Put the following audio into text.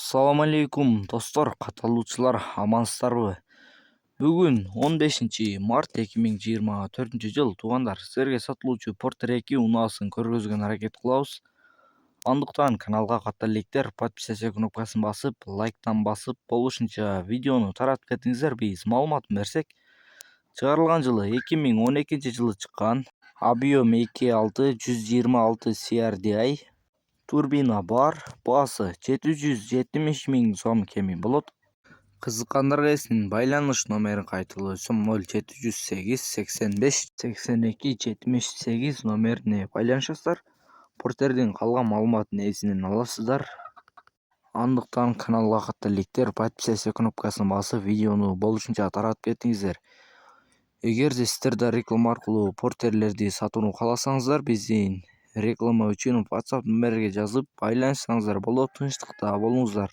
Assalamu алейкум достор, катталуучулар, амансыздарбы? Бүгүн 15 март 2024 жыл. Туугандар, силерге сатылуучу Porter 2 унаасын көргөзгөнгө аракет кылабыз. Андыктан каналга катта электер, подписаться кнопкасын басып, лайктан басып, болушунча видеону таратып кетиңиздер. Биз маалымат берсек, чыгарылган жылы 2012 чыккан объем 2.6 126 CRDI турбина бар, баасы 770 000 сом кеми болот. Кызыккандар келсин, байланыш номерин кайталоо өтсөм 0708 85 82 78 номерине байланышасыздар. Портердин калган маалыматын негизинен аласыздар. Андыктан каналга катта электер, подписаться кнопкасын басып, видеону болушунча таратып кетиңиздер. Эгерде сиздер да реклама аркылуу портерлерди сатууну кааласаңыздар, биздин реклама үчүн WhatsApp номерге жазып байланышсаңыздар болот. Тынчтыкта болуңуздар.